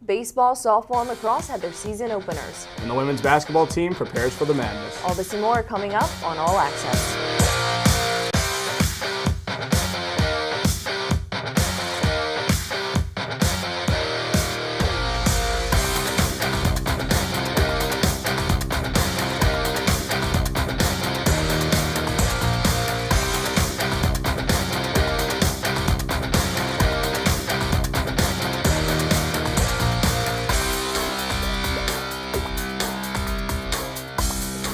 Baseball, softball, and lacrosse had their season openers. And the women's basketball team prepares for the madness. All this and more coming up on All Access.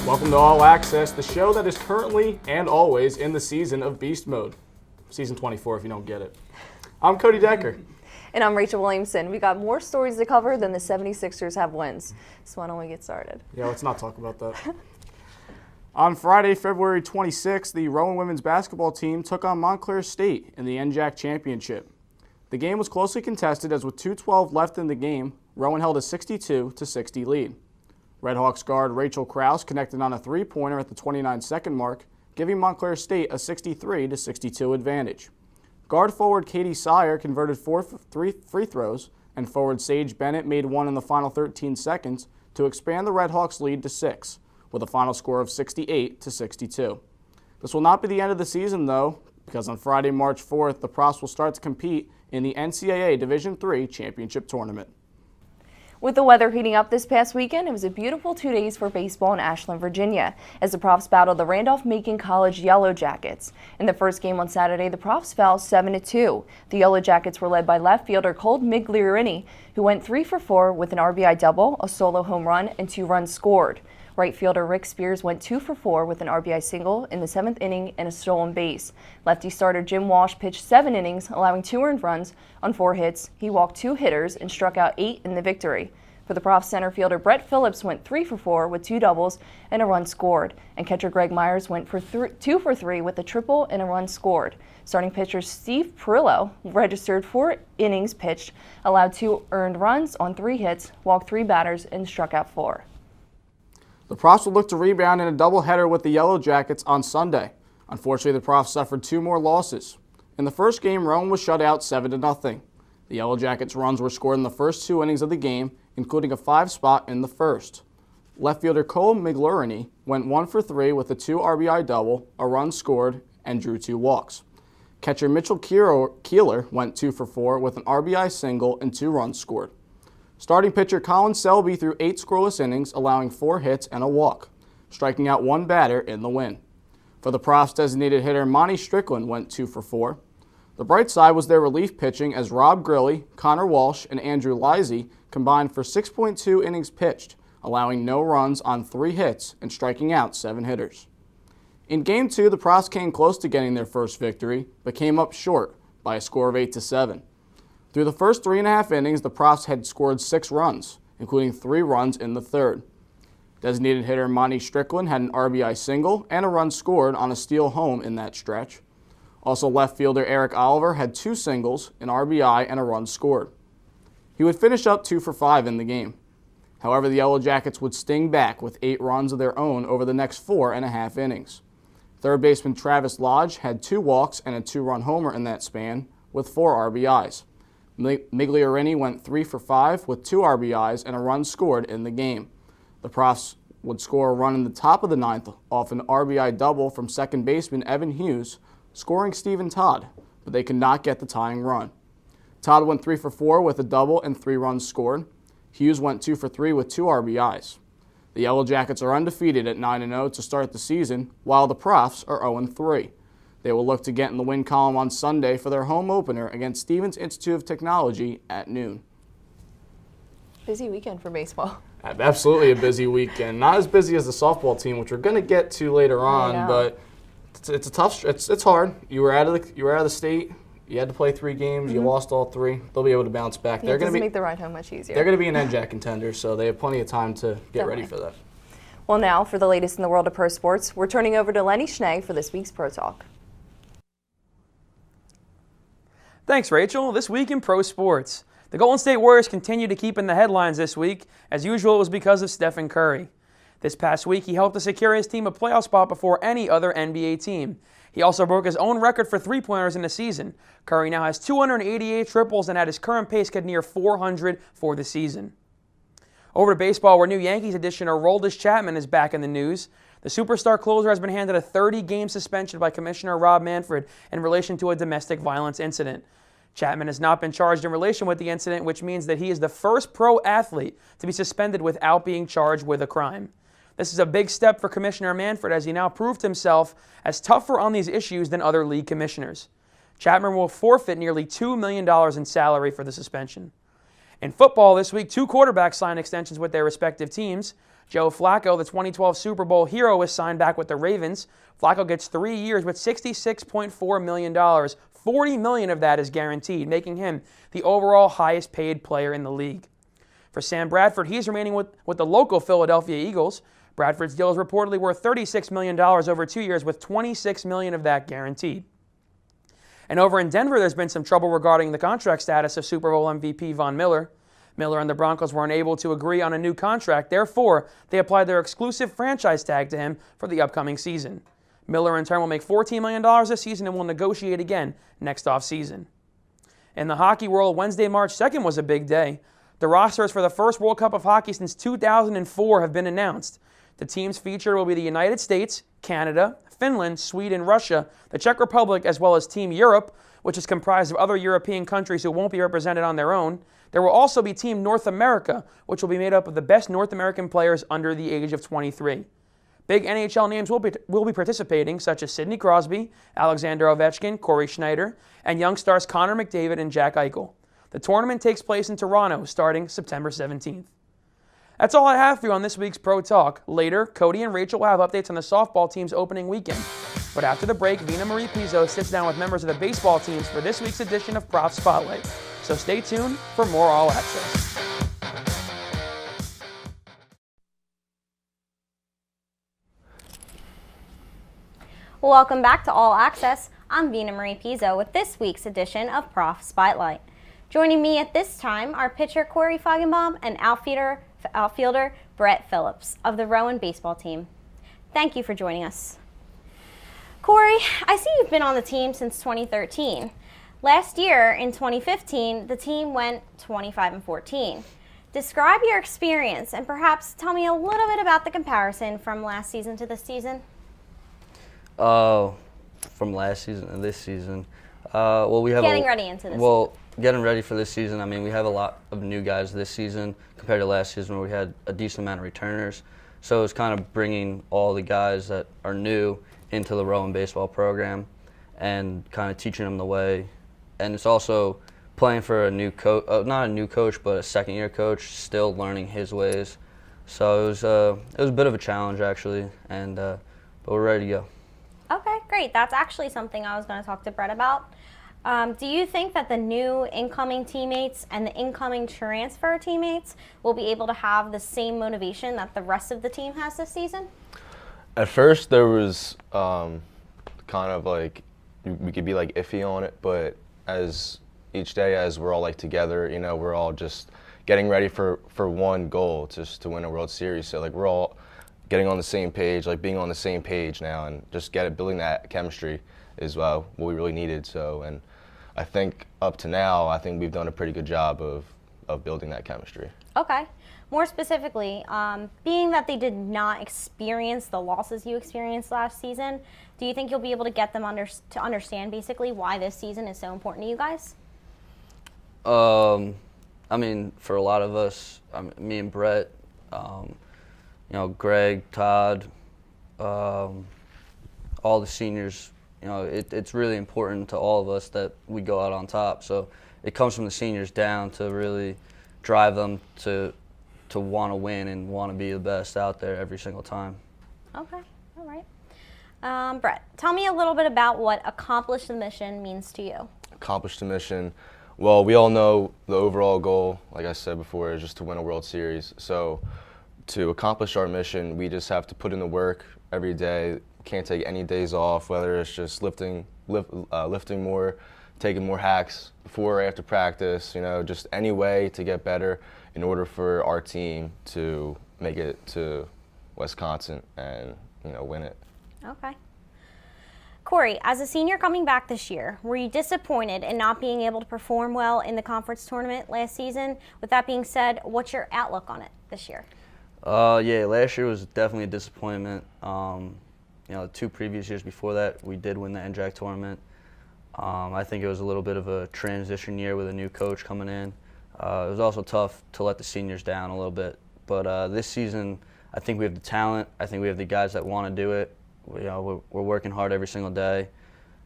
Welcome to All Access, the show that is currently and always in the season of Beast Mode. Season 24 if you don't get it. I'm Cody Decker. And I'm Rachel Williamson. We got more stories to cover than the 76ers have wins. So why don't we get started? Yeah, let's not talk about that. On Friday, February 26th, the Rowan women's basketball team took on Montclair State in the NJAC Championship. The game was closely contested as with 2:12 left in the game, Rowan held a 62-60 lead. Redhawks guard Rachel Krause connected on a three-pointer at the 29-second mark, giving Montclair State a 63-62 advantage. Guard forward Katie Sire converted three free throws, and forward Sage Bennett made one in the final 13 seconds to expand the Redhawks' lead to 6, with a final score of 68-62. This will not be the end of the season, though, because on Friday, March 4th, the Profs will start to compete in the NCAA Division III Championship Tournament. With the weather heating up this past weekend, it was a beautiful 2 days for baseball in Ashland, Virginia, as the Profs battled the Randolph-Macon College Yellow Jackets. In the first game on Saturday, the Profs fell 7-2. The Yellow Jackets were led by left fielder Cole Migliorini, who went 3 for 4 with an RBI double, a solo home run, and 2 runs scored. Right fielder Rick Spears went 2 for 4 with an RBI single in the 7th inning and a stolen base. Lefty starter Jim Walsh pitched 7 innings, allowing 2 earned runs on 4 hits. He walked 2 hitters and struck out 8 in the victory. For the Profs, center fielder Brett Phillips went 3 for 4 with 2 doubles and a run scored. And catcher Greg Myers went for 2 for 3 with a triple and a run scored. Starting pitcher Steve Perillo registered 4 innings pitched, allowed 2 earned runs on 3 hits, walked 3 batters, and struck out 4. The Profs will look to rebound in a doubleheader with the Yellow Jackets on Sunday. Unfortunately, the Profs suffered 2 more losses. In the first game, Rowan was shut out 7-0. The Yellow Jackets' runs were scored in the first 2 innings of the game, including a 5 spot in the first. Left fielder Cole Migliorini went 1 for 3 with a 2 RBI double, a run scored, and drew 2 walks. Catcher Mitchell Keeler went 2 for 4 with an RBI single and 2 runs scored. Starting pitcher Colin Selby threw 8 scoreless innings, allowing 4 hits and a walk, striking out 1 batter in the win. For the Profs, designated hitter Monty Strickland went 2 for 4. The bright side was their relief pitching as Rob Grilly, Connor Walsh, and Andrew Lisey combined for 6.2 innings pitched, allowing no runs on 3 hits and striking out 7 hitters. In Game 2, the Profs came close to getting their first victory, but came up short by a score of 8-7. Through the first 3.5 innings, the Profs had scored 6 runs, including 3 runs in the third. Designated hitter Monty Strickland had an RBI single and a run scored on a steal home in that stretch. Also, left fielder Eric Oliver had 2 singles, an RBI, and a run scored. He would finish up 2 for 5 in the game. However, the Yellow Jackets would sting back with 8 runs of their own over the next 4.5 innings. Third baseman Travis Lodge had 2 walks and a 2-run homer in that span with 4 RBIs. Migliorini went 3 for 5 with 2 RBIs and a run scored in the game. The Profs would score a run in the top of the 9th off an RBI double from second baseman Evan Hughes, scoring Stephen Todd, but they could not get the tying run. Todd went 3 for 4 with a double and 3 runs scored. Hughes went 2 for 3 with 2 RBIs. The Yellow Jackets are undefeated at 9-0 to start the season, while the Profs are 0-3. They will look to get in the win column on Sunday for their home opener against Stevens Institute of Technology at noon. Busy weekend for baseball. Absolutely a busy weekend. Not as busy as the softball team, which we're going to get to later on, but it's a tough. It's hard. You were out of the state. You had to play 3 games. You lost all 3. They'll be able to bounce back. It doesn't make the ride home much easier. They're going to be an NJAC contender, so they have plenty of time to get ready for that. Well, now for the latest in the world of pro sports, we're turning over to Lenny Schnee for this week's Pro Talk. Thanks, Rachel. This week in pro sports, the Golden State Warriors continue to keep in the headlines this week. As usual, it was because of Stephen Curry. This past week, he helped to secure his team a playoff spot before any other NBA team. He also broke his own record for three-pointers in the season. Curry now has 288 triples and at his current pace could near 400 for the season. Over to baseball, where new Yankees addition Aroldis Chapman is back in the news. The superstar closer has been handed a 30-game suspension by Commissioner Rob Manfred in relation to a domestic violence incident. Chapman has not been charged in relation with the incident, which means that he is the first pro athlete to be suspended without being charged with a crime. This is a big step for Commissioner Manfred as he now proved himself as tougher on these issues than other league commissioners. Chapman will forfeit nearly $2 million in salary for the suspension. In football this week, two quarterbacks signed extensions with their respective teams. Joe Flacco, the 2012 Super Bowl hero, is signed back with the Ravens. Flacco gets 3 years with $66.4 million. $40 million of that is guaranteed, making him the overall highest paid player in the league. For Sam Bradford, he's remaining with the local Philadelphia Eagles. Bradford's deal is reportedly worth $36 million over 2 years, with $26 million of that guaranteed. And over in Denver, there's been some trouble regarding the contract status of Super Bowl MVP Von Miller. Miller and the Broncos weren't able to agree on a new contract. Therefore, they applied their exclusive franchise tag to him for the upcoming season. Miller, in turn, will make $14 million this season and will negotiate again next offseason. In the hockey world, Wednesday, March 2nd was a big day. The rosters for the first World Cup of Hockey since 2004 have been announced. The teams featured will be the United States, Canada, Finland, Sweden, Russia, the Czech Republic, as well as Team Europe, which is comprised of other European countries who won't be represented on their own. There will also be Team North America, which will be made up of the best North American players under the age of 23. Big NHL names will be participating, such as Sidney Crosby, Alexander Ovechkin, Corey Schneider, and young stars Connor McDavid and Jack Eichel. The tournament takes place in Toronto starting September 17th. That's all I have for you on this week's Pro Talk. Later, Cody and Rachel will have updates on the softball team's opening weekend. But after the break, Vina Marie Pizzo sits down with members of the baseball teams for this week's edition of Prof Spotlight. So stay tuned for more All Access. Welcome back to All Access. I'm Vina Marie Pizzo with this week's edition of Prof Spotlight. Joining me at this time are pitcher Corey Feigenbaum and outfielder Brett Phillips of the Rowan baseball team. Thank you for joining us. Corey, I see you've been on the team since 2013. Last year, in 2015, the team went 25-14. Describe your experience and perhaps tell me a little bit about the comparison from last season to this season. From last season to this season, we have getting ready for this season. I mean, we have a lot of new guys this season compared to last season where we had a decent amount of returners. So it's kind of bringing all the guys that are new into the Rowan baseball program and kind of teaching them the way. And it's also playing for a new coach, not a new coach, but a second-year coach, still learning his ways. So it was a bit of a challenge actually, and but we're ready to go. Okay, great. That's actually something I was going to talk to Brett about. Do you think that the new incoming teammates and the incoming transfer teammates will be able to have the same motivation that the rest of the team has this season? At first, there was kind of like, we could be like iffy on it, but as each day, as we're all like together, you know, we're all just getting ready for one goal, just to win a World Series. So like we're all getting on the same page, like being on the same page now, and just building that chemistry is what we really needed. So, and I think up to now, I think we've done a pretty good job of building that chemistry. Okay. More specifically, being that they did not experience the losses you experienced last season, do you think you'll be able to get them to understand basically why this season is so important to you guys? I mean, for a lot of us, me and Brett, you know, Greg, Todd, all the seniors, you know, it's really important to all of us that we go out on top. So it comes from the seniors down to really drive them to want to win and want to be the best out there every single time. Okay, all right. Brett, tell me a little bit about what accomplish the mission means to you. Accomplish the mission. Well, we all know the overall goal, like I said before, is just to win a World Series. So to accomplish our mission, we just have to put in the work every day. Can't take any days off, whether it's just lifting more, taking more hacks before or after practice, you know, just any way to get better in order for our team to make it to Wisconsin and win it. Okay. Corey, as a senior coming back this year, were you disappointed in not being able to perform well in the conference tournament last season? With that being said, what's your outlook on it this year? Yeah, last year was definitely a disappointment. The 2 previous years before that, we did win the NJAC tournament. I think it was a little bit of a transition year with a new coach coming in. It was also tough to let the seniors down a little bit. But this season, I think we have the talent. I think we have the guys that want to do it. We're working hard every single day,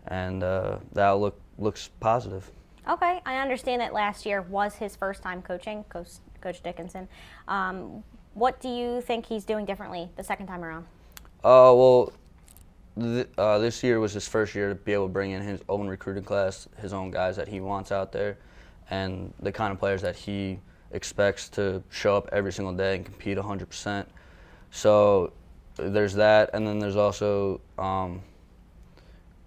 and the outlook looks positive. Okay, I understand that last year was his first time coaching, Coach Dickinson. What do you think he's doing differently the second time around? This year was his first year to be able to bring in his own recruiting class, his own guys that he wants out there, and the kind of players that he expects to show up every single day and compete 100%. So there's that, and then there's also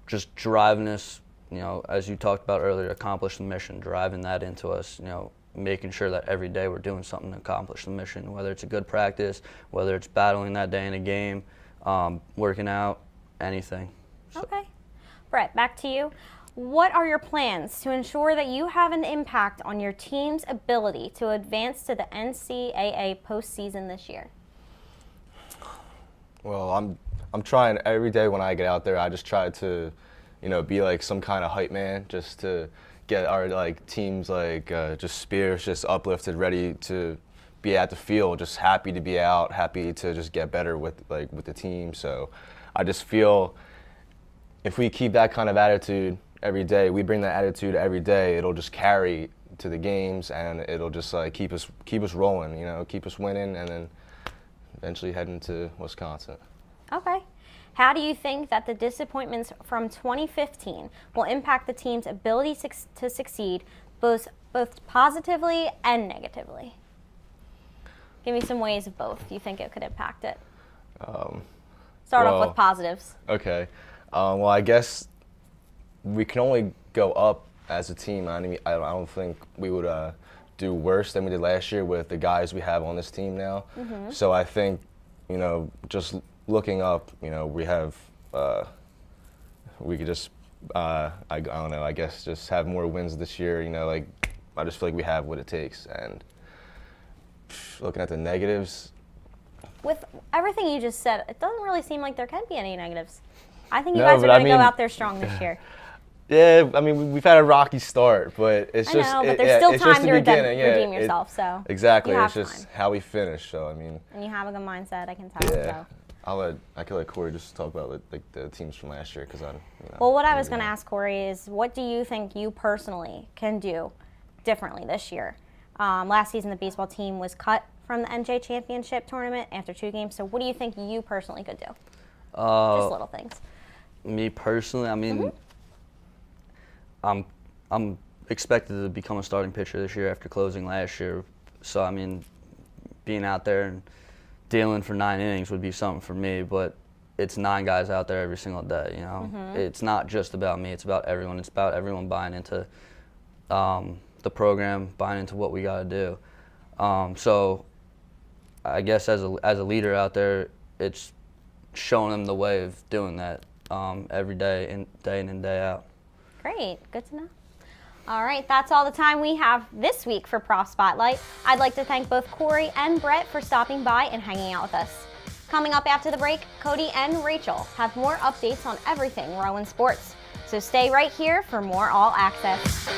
just driving us, as you talked about earlier, accomplish the mission, driving that into us, making sure that every day we're doing something to accomplish the mission, whether it's a good practice, whether it's battling that day in a game, working out, anything. Okay. Brett, back to you. What are your plans to ensure that you have an impact on your team's ability to advance to the NCAA postseason this year? Well, I'm trying every day when I get out there. I just try to, be like some kind of hype man, just to get our teams just spirits just uplifted, ready to be at the field, just happy to be out, happy to just get better with the team. So I just feel if we keep that kind of attitude every day, we bring that attitude every day, it'll just carry to the games, and it'll just keep us rolling, keep us winning, and then eventually heading to Wisconsin. Okay. How do you think that the disappointments from 2015 will impact the team's ability to succeed both positively and negatively? Give me some ways of both. Do you think it could impact it? Start off with positives. Okay. Well, I guess we can only go up as a team. I don't think we would do worse than we did last year with the guys we have on this team now. Mm-hmm. So I think, just looking up, we have, we could just, I don't know, I guess just have more wins this year. I just feel like we have what it takes. And looking at the negatives. With everything you just said, it doesn't really seem like there can be any negatives. I think you guys are going to go out there strong this year. Yeah, we've had a rocky start, but it's just. I know, but there's still time to redeem yourself. So exactly, it's just how we finish. So and you have a good mindset, I can tell. Yeah, so. I could let Corey just talk about the teams from last year, because Well, what I was going to ask Corey is, what do you think you personally can do differently this year? Last season, the baseball team was cut from the NJ Championship tournament after 2 games. So, what do you think you personally could do? Just little things. Me personally, I'm expected to become a starting pitcher this year after closing last year. So, being out there and dealing for 9 innings would be something for me, but it's 9 guys out there every single day, Mm-hmm. It's not just about me, it's about everyone. It's about everyone buying into the program, buying into what we got to do. So I guess as a leader out there, it's showing them the way of doing that every day, day in and day out. Great, good to know. All right, that's all the time we have this week for Prof Spotlight. I'd like to thank both Corey and Brett for stopping by and hanging out with us. Coming up after the break, Cody and Rachel have more updates on everything Rowan sports. So stay right here for more All Access.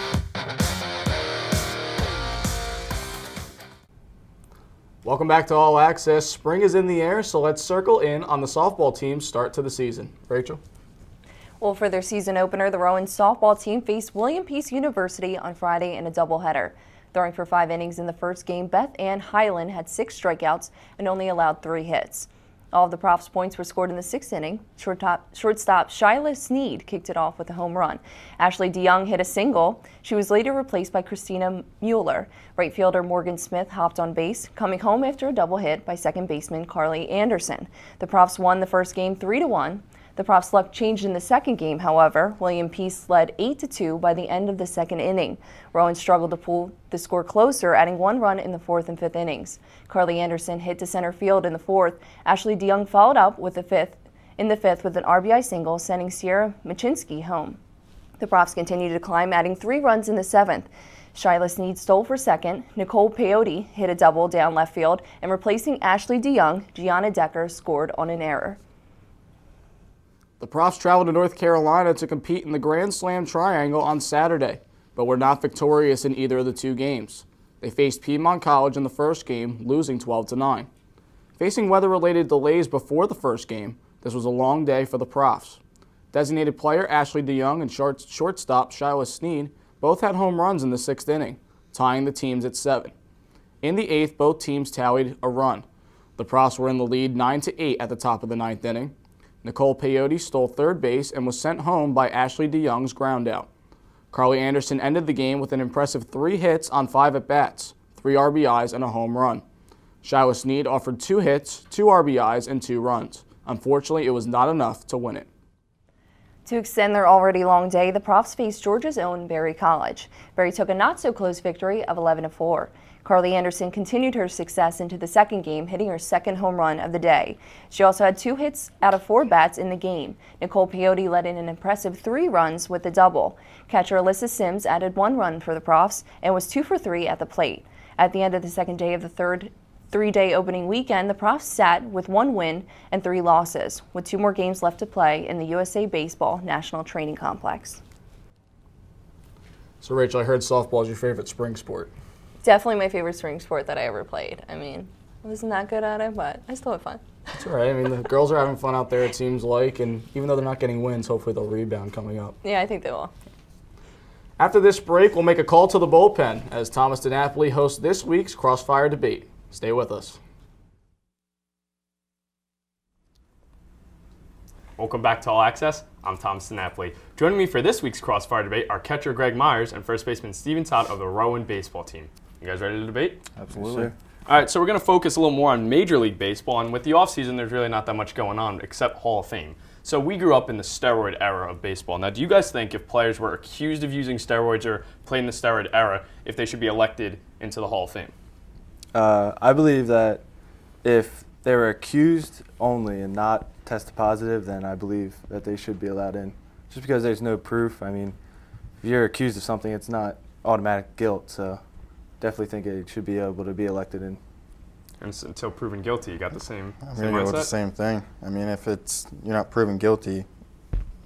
Welcome back to All Access. Spring is in the air, so let's circle in on the softball team's start to the season. Rachel? Well, for their season opener, the Rowan softball team faced William Peace University on Friday in a doubleheader. Throwing for 5 innings in the first game, Beth Ann Highland had 6 strikeouts and only allowed 3 hits. All of the Profs' points were scored in the 6th inning. Shortstop Shyla Sneed kicked it off with a home run. Ashley DeYoung hit a single. She was later replaced by Christina Mueller. Right fielder Morgan Smith hopped on base, coming home after a double hit by second baseman Carly Anderson. The Profs won the first game 3-1. The Profs' luck changed in the second game, however. William Peace led 8-2 by the end of the second inning. Rowan struggled to pull the score closer, adding 1 run in the fourth and fifth innings. Carly Anderson hit to center field in the fourth. Ashley DeYoung followed up with the fifth with an RBI single, sending Sierra Machinsky home. The Profs continued to climb, adding 3 runs in the seventh. Shyla Sneed stole for second. Nicole Peyote hit a double down left field, and replacing Ashley DeYoung, Gianna Decker scored on an error. The Profs traveled to North Carolina to compete in the Grand Slam Triangle on Saturday, but were not victorious in either of the 2 games. They faced Piedmont College in the first game, losing 12-9. Facing weather-related delays before the first game, this was a long day for the Profs. Designated player Ashley DeYoung and shortstop Shyla Sneed both had home runs in the 6th inning, tying the teams at 7. In the 8th, both teams tallied a run. The Profs were in the lead 9-8 at the top of the 9th inning. Nicole Peyote stole third base and was sent home by Ashley DeYoung's groundout. Carly Anderson ended the game with an impressive 3 hits on 5 at-bats, 3 RBIs, and a home run. Shyla Sneed offered 2 hits, 2 RBIs, and 2 runs. Unfortunately, it was not enough to win it. To extend their already long day, the Profs faced Georgia's own Berry College. Berry took a not-so-close victory of 11-4. Carly Anderson continued her success into the second game, hitting her second home run of the day. She also had 2 hits out of 4 bats in the game. Nicole Peyote led in an impressive 3 runs with a double. Catcher Alyssa Sims added 1 run for the Profs and was 2 for 3 at the plate. At the end of the second day of the third 3-day opening weekend, the Profs sat with 1 win and 3 losses, with 2 more games left to play in the USA Baseball National Training Complex. So, Rachel, I heard softball is your favorite spring sport. Definitely my favorite spring sport that I ever played. I mean, I wasn't that good at it, but I still had fun. It's all right. I mean, the girls are having fun out there, it seems like, and even though they're not getting wins, hopefully they'll rebound coming up. Yeah, I think they will. After this break, we'll make a call to the bullpen as Thomas DiNapoli hosts this week's Crossfire Debate. Stay with us. Welcome back to All Access. I'm Thomas DiNapoli. Joining me for this week's Crossfire Debate are catcher Greg Myers and first baseman Steven Todd of the Rowan baseball team. You guys ready to debate? Absolutely. All right, so we're going to focus a little more on Major League Baseball, and with the offseason, there's really not that much going on except Hall of Fame. So we grew up in the steroid era of baseball. Now, do you guys think if players were accused of using steroids or played in the steroid era, if they should be elected into the Hall of Fame? I believe that if they were accused only and not tested positive, then I believe that they should be allowed in. Just because there's no proof. I mean, if you're accused of something, it's not automatic guilt. So definitely think it should be able to be elected in. And until proven guilty, you got the same I'm going to go with the same thing. I mean, if you're not proven guilty,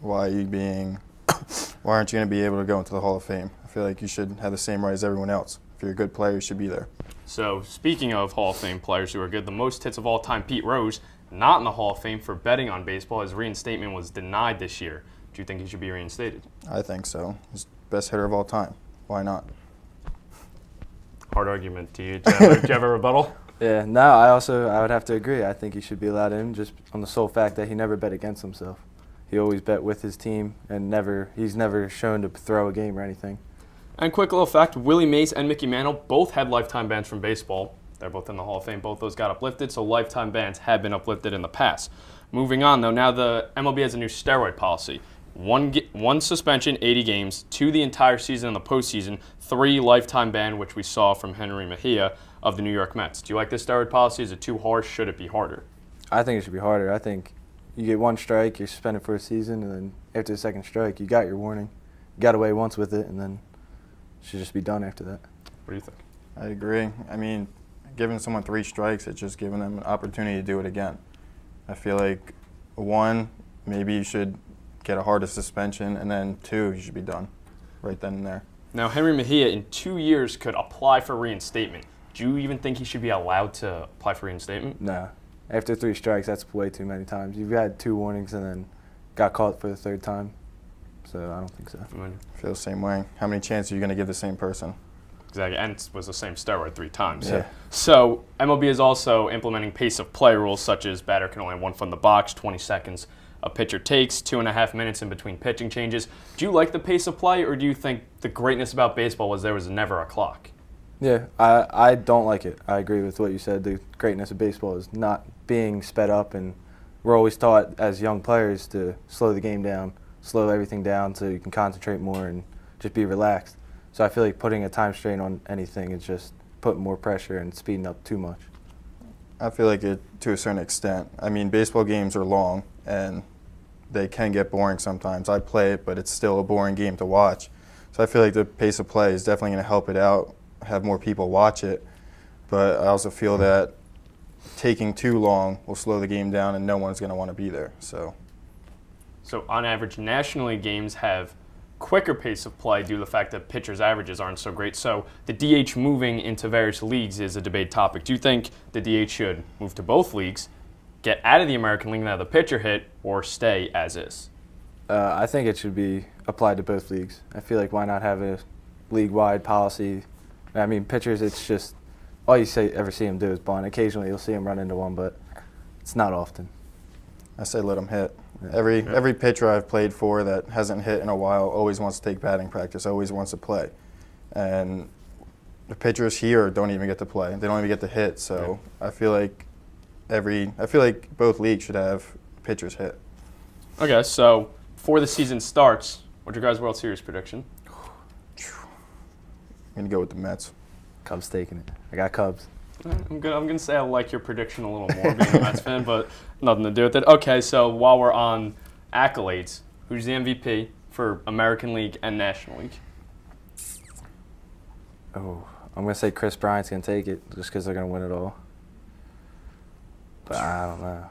why aren't you going to be able to go into the Hall of Fame? I feel like you should have the same right as everyone else. If you're a good player, you should be there. So speaking of Hall of Fame players who are good, the most hits of all time, Pete Rose, not in the Hall of Fame for betting on baseball. His reinstatement was denied this year. Do you think he should be reinstated? I think so. He's the best hitter of all time. Why not? Hard argument. Do you have a rebuttal? Yeah, no, I would have to agree. I think he should be allowed in just on the sole fact that he never bet against himself. He always bet with his team and he's never shown to throw a game or anything. And quick little fact, Willie Mays and Mickey Mantle both had lifetime bans from baseball. They're both in the Hall of Fame. Both those got uplifted, so lifetime bans have been uplifted in the past. Moving on, though, now the MLB has a new steroid policy. One suspension, 80 games, 2 the entire season in the postseason, 3 lifetime ban, which we saw from Henry Mejia of the New York Mets. Do you like this steroid policy? Is it too harsh? Should it be harder? I think it should be harder. I think you get 1 strike, you're suspended for a season, and then after the 2nd strike, you got your warning. You got away once with it, and then it should just be done after that. What do you think? I agree. I mean, giving someone 3 strikes, it's just giving them an opportunity to do it again. I feel like 1, maybe you should get a harder suspension, and then 2, you should be done right then and there. Now, Henry Mejia in 2 years could apply for reinstatement. Do you even think he should be allowed to apply for reinstatement? No. After 3 strikes, that's way too many times. You've had 2 warnings and then got caught for the 3rd time. So I don't think so. I feel the same way. How many chances are you going to give the same person? Exactly, and it was the same steroid 3 times. Yeah. So MLB is also implementing pace of play rules such as batter can only have 1 foot in the box, 20 seconds a pitcher takes, 2.5 minutes in between pitching changes. Do you like the pace of play, or do you think the greatness about baseball was there was never a clock? Yeah, I don't like it. I agree with what you said. The greatness of baseball is not being sped up and we're always taught as young players to slow the game down, slow everything down so you can concentrate more and just be relaxed. So I feel like putting a time strain on anything is just putting more pressure and speeding up too much. I feel like it to a certain extent. I mean, baseball games are long and they can get boring sometimes. I play it, but it's still a boring game to watch. So I feel like the pace of play is definitely going to help it out, have more people watch it. But I also feel that taking too long will slow the game down and no one's going to want to be there. So on average, National League games have quicker pace of play due to the fact that pitchers' averages aren't so great. So the DH moving into various leagues is a debate topic. Do you think the DH should move to both leagues, get out of the American League now the pitcher hit, or stay as is? I think it should be applied to both leagues. I feel like why not have a league-wide policy? I mean, pitchers, it's just all you ever see them do is bunt. Occasionally you'll see them run into one, but it's not often. I say let them hit. Every pitcher I've played for that hasn't hit in a while always wants to take batting practice, always wants to play. And the pitchers here don't even get to play. They don't even get to hit. So I feel like both leagues should have pitchers hit. Okay, so before the season starts, what's your guys' World Series prediction? I'm going to go with the Mets. Cubs taking it. I got Cubs. I'm gonna say I like your prediction a little more, being a Mets fan, but nothing to do with it. Okay, so while we're on accolades, who's the MVP for American League and National League? Oh, I'm going to say Chris Bryant's going to take it just because they're going to win it all. But I don't know.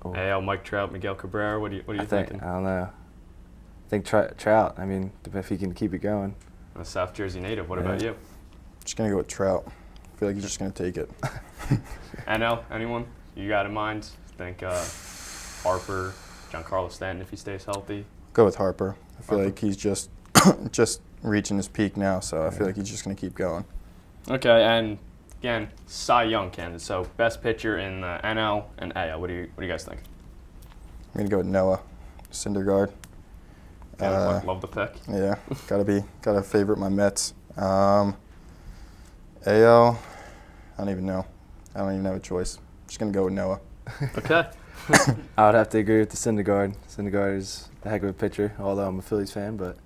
Oh. AL, Mike Trout, Miguel Cabrera. What do you thinking? I don't know. I think Trout. I mean, if he can keep it going. I'm a South Jersey native. What about you? Just going to go with Trout. I feel like he's just going to take it. NL, anyone you got in mind? Think Harper, Giancarlo Stanton if he stays healthy? Go with Harper. I feel like he's just reaching his peak now, so I feel like he's just going to keep going. Okay, and again, Cy Young candidate. So best pitcher in the NL and AL. What do you guys think? I'm going to go with Noah Syndergaard. Love the pick. Yeah, gotta favorite my Mets. AL, I don't even know. I don't even have a choice. Just going to go with Noah. Okay. I would have to agree with the Syndergaard. Syndergaard is a heck of a pitcher, although I'm a Phillies fan. But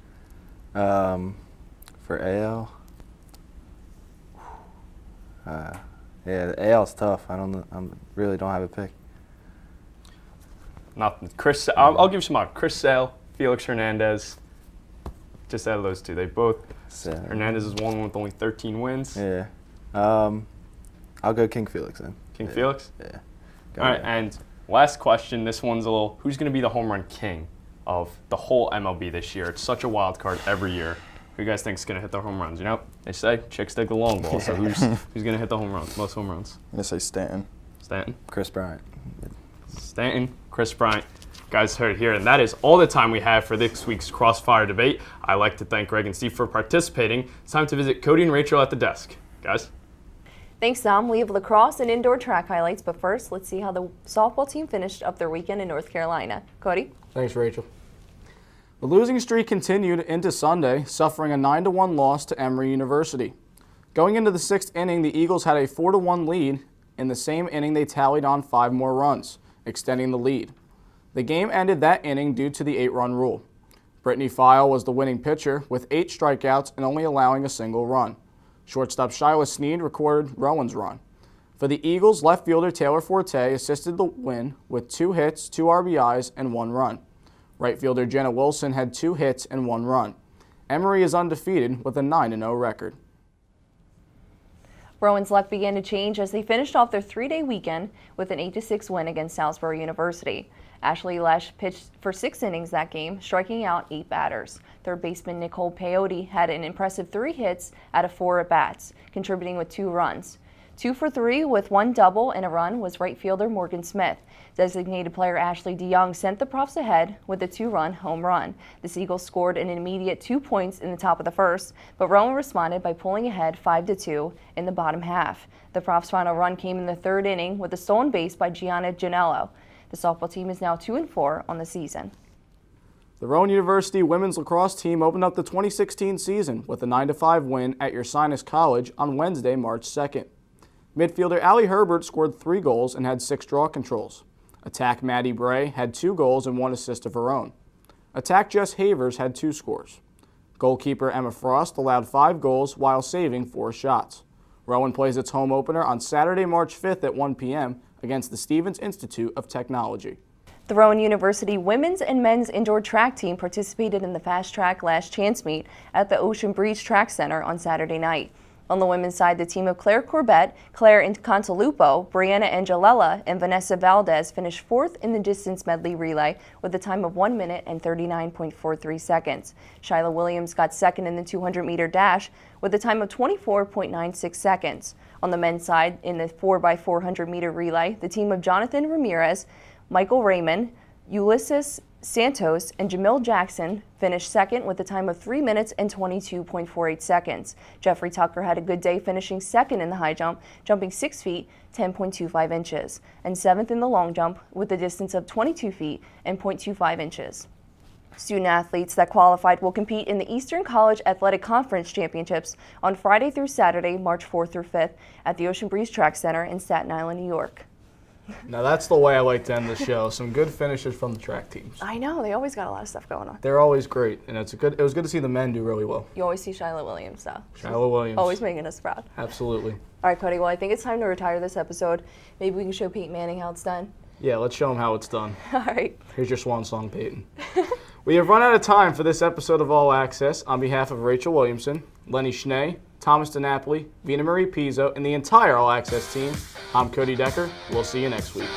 for AL, the AL's tough. I don't know. I really don't have a pick. Nothing. I'll give you some odds. Chris Sale, Felix Hernandez. Just out of those two, they both. Hernandez is one with only 13 wins. Yeah. I'll go King Felix then. King Felix? Yeah. All right, and last question. This one's a little, who's going to be the home run king of the whole MLB this year? It's such a wild card every year. Who you guys think is going to hit the home runs? You know, they say chicks dig the long ball, so who's going to hit the home runs, most home runs? I'm going to say Stanton. Stanton? Chris Bryant. Stanton, Chris Bryant. Guys heard it here, and that is all the time we have for this week's Crossfire Debate. I'd like to thank Greg and Steve for participating. It's time to visit Cody and Rachel at the desk. Guys? Thanks, Tom. We have lacrosse and indoor track highlights, but first, let's see how the softball team finished up their weekend in North Carolina. Cody? Thanks, Rachel. The losing streak continued into Sunday, suffering a 9-1 loss to Emory University. Going into the 6th inning, the Eagles had a 4-1 lead. In the same inning, they tallied on 5 more runs, extending the lead. The game ended that inning due to the 8-run rule. Brittany File was the winning pitcher with 8 strikeouts and only allowing a single run. Shortstop Shyla Sneed recorded Rowan's run. For the Eagles, left fielder Taylor Forte assisted the win with 2 hits, 2 RBIs, and 1 run. Right fielder Jenna Wilson had 2 hits and 1 run. Emory is undefeated with a 9-0 record. Rowan's luck began to change as they finished off their 3-day weekend with an 8-6 win against Salisbury University. Ashley Lesh pitched for 6 innings that game, striking out 8 batters. Third baseman Nicole Peyote had an impressive 3 hits out of 4 at-bats, contributing with 2 runs. 2 for 3 with 1 double and a run was right fielder Morgan Smith. Designated player Ashley DeYoung sent the Profs ahead with a 2-run home run. The Eagles scored an immediate 2 points in the top of the first, but Rowan responded by pulling ahead 5-2 in the bottom half. The Profs' final run came in the 3rd inning with a stolen base by Gianna Janello. The softball team is now 2-4 on the season. The Rowan University women's lacrosse team opened up the 2016 season with a 9-5 win at Ursinus College on Wednesday, March 2nd. Midfielder Allie Herbert scored 3 goals and had 6 draw controls. Attack Maddie Bray had 2 goals and 1 assist of her own. Attack Jess Havers had 2 scores. Goalkeeper Emma Frost allowed 5 goals while saving 4 shots. Rowan plays its home opener on Saturday, March 5th at 1 p.m. against the Stevens Institute of Technology. The Rowan University women's and men's indoor track team participated in the Fast Track Last Chance meet at the Ocean Breeze Track Center on Saturday night. On the women's side, the team of Claire Corbett, Claire Incantalupo, Brianna Angelella, and Vanessa Valdez finished 4th in the distance medley relay with a time of 1 minute and 39.43 seconds. Shyla Williams got 2nd in the 200-meter dash with a time of 24.96 seconds. On the men's side, in the 4x400-meter relay, the team of Jonathan Ramirez, Michael Raymond, Ulysses Santos, and Jamil Jackson finished 2nd with a time of 3 minutes and 22.48 seconds. Jeffrey Tucker had a good day, finishing 2nd in the high jump, jumping 6 feet, 10.25 inches, and 7th in the long jump with a distance of 22 feet and 0.25 inches. Student athletes that qualified will compete in the Eastern College Athletic Conference Championships on Friday through Saturday, March 4th through 5th at the Ocean Breeze Track Center in Staten Island, New York. Now that's the way I like to end the show. Some good finishes from the track teams. I know, they always got a lot of stuff going on. They're always great, and it was good to see the men do really well. You always see Shyla Williams, though. Shyla Williams. Always making us proud. Absolutely. All right, Cody, well, I think it's time to retire this episode. Maybe we can show Peyton Manning how it's done. Yeah, let's show them how it's done. All right. Here's your swan song, Peyton. We have run out of time for this episode of All Access. On behalf of Rachel Williamson, Lenny Schnee, Thomas DiNapoli, Vina Marie Pizzo, and the entire All Access team, I'm Cody Decker. We'll see you next week.